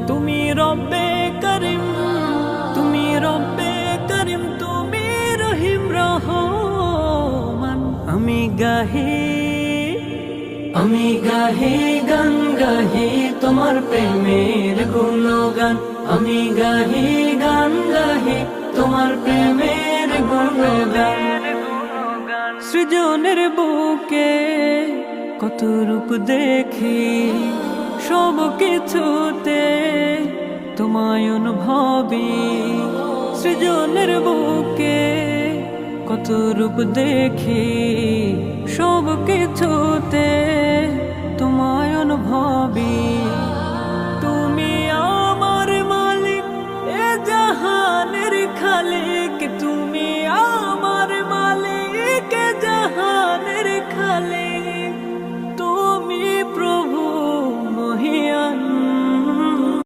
তুমি রব্বে করিম, তুমি রব্বে করিম, তুমি রহিম রহমান। আমি গাহে গান গাহে তোমার প্রেমের গুণগান। আমি গাহে গান গাহে তোমার প্রেমের গুণগান। সৃজনের বুকে কত রূপ দেখি, সব কিছুতে তোমায় অনুভবী। সৃজনের বুকে কত রূপ দেখি, সব কিছুতে তোমায় অনুভবী।